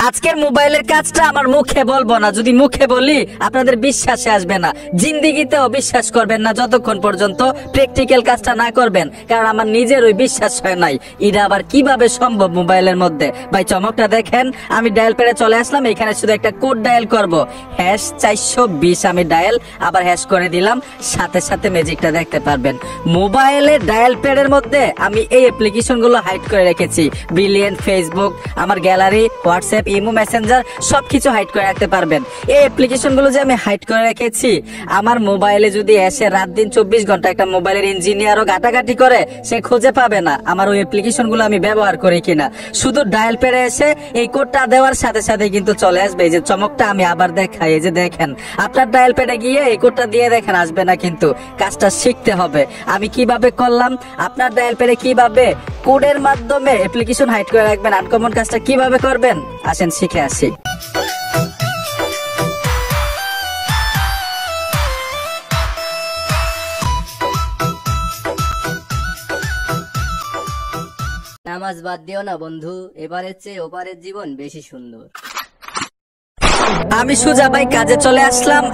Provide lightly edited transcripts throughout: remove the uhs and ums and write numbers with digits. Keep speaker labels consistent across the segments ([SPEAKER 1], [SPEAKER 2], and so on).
[SPEAKER 1] আজকের মোবাইলের কাজটা আমার মুখে বলবো না, যদি মুখে বলি আপনাদের বিশ্বাসে আসবে না, জিন্দিগিতেও বিশ্বাস করবেন না যতক্ষণ পর্যন্ত প্র্যাকটিক্যাল কাজটা না করবেন, কারণ আমার নিজের ওই বিশ্বাস হয় নাই এটা আবার কিভাবে সম্ভব মোবাইলের মধ্যে। ভাই চমকটা দেখেন, আমি ডায়াল প্যাডে চলে আসলাম, এখানে শুধু একটা কোড ডায়াল করব, #420 আমি ডায়াল আবার হ্যাশ করে দিলাম, সাথে সাথে ম্যাজিকটা দেখতে পারবেন। মোবাইলের ডায়াল প্যাডের মধ্যে আমি এই অ্যাপ্লিকেশন গুলো হাইড করে রেখেছি, ব্রিলিয়েন্ট, ফেসবুক, আমার গ্যালারি, হোয়াটসঅ্যাপ, ইমো, মেসেঞ্জার সবকিছু হাইড করে রাখতে পারবেন। এই অ্যাপ্লিকেশন গুলো যে আমি হাইড করে রেখেছি, আমার মোবাইলে যদি এসে রাত দিন 24 ঘন্টা একটা মোবাইলের ইঞ্জিনিয়ারও ঘাটাঘাটি করে, সে খুঁজে পাবে না আমার ওই অ্যাপ্লিকেশন গুলো আমি ব্যবহার করি কিনা। শুধু ডায়াল প্যাডে এসে এই কোডটা দেওয়ার সাথে সাথে কিন্তু চলে আসবে। এই যে চমকটা আমি আবার দেখাই, এই যে দেখেন, আপনার ডায়াল প্যাডে গিয়ে এই কোডটা দিয়ে দেখেন, আসবে না, কিন্তু কাজটা শিখতে হবে। আমি কিভাবে করলাম, আপনার ডায়াল প্যাডে কিভাবে কোডের মাধ্যমে অ্যাপ্লিকেশন হাইড করে রাখবেন, আনকমন কাজটা কিভাবে করবেন, আসেন শিখে আসি।
[SPEAKER 2] নামাজ বাদ দিও না বন্ধু, এবারের চেয়ে ওপারের জীবন বেশি সুন্দর।
[SPEAKER 1] আমি সুজা ভাই কাজে চলে আসলাম।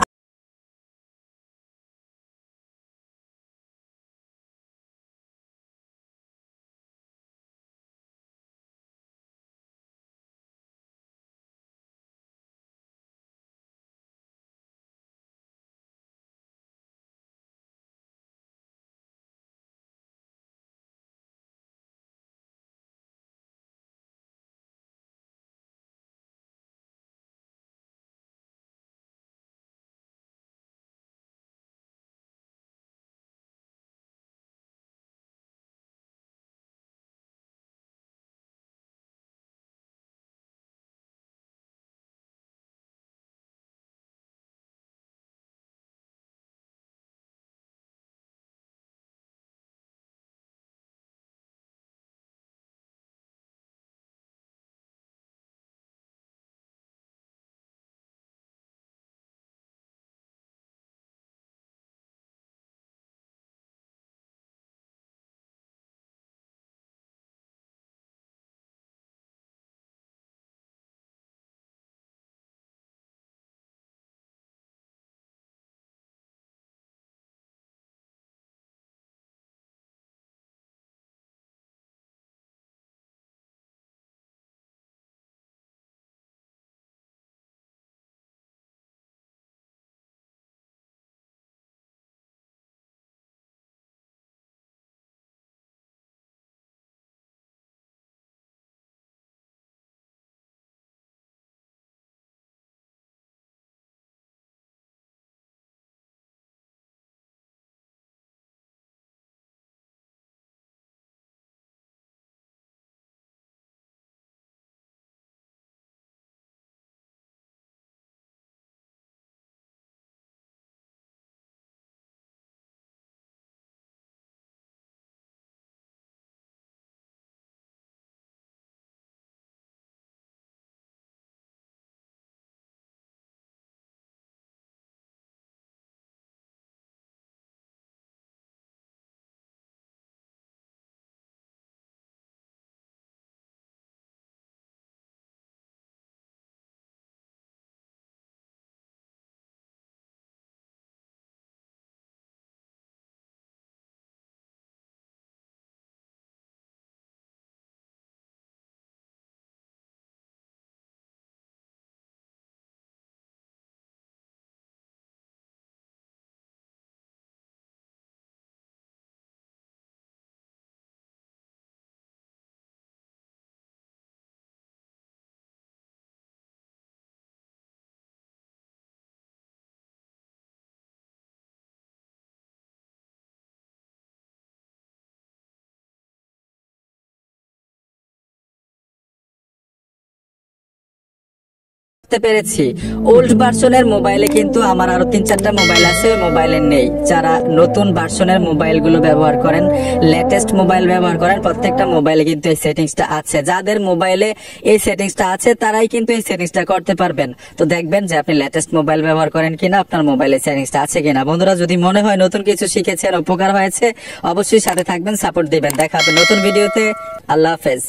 [SPEAKER 1] পেরেছি ওল্ড ভার্সনের মোবাইলে কিন্তু আমার আরো 3-4টা মোবাইল আছে, ওই মোবাইলে নেই। যারা নতুন ভার্সনের মোবাইল গুলো ব্যবহার করেন, লেটেস্ট মোবাইল ব্যবহার করেন, প্রত্যেকটা মোবাইলে কিন্তু এই সেটিংসটা আছে। যাদের মোবাইলে এই সেটিংসটা আছে তারাই কিন্তু এই সেটিংসটা করতে পারবেন। তো দেখবেন যে আপনি লেটেস্ট মোবাইল ব্যবহার করেন কিনা, আপনার মোবাইলে সেটিংসটা আছে কিনা। বন্ধুরা, যদি মনে হয় নতুন কিছু শিখেছেন, উপকার হয়েছে, অবশ্যই সাথে থাকবেন, সাপোর্ট দিবেন। দেখা হবে নতুন ভিডিওতে। আল্লাহ হাফেজ।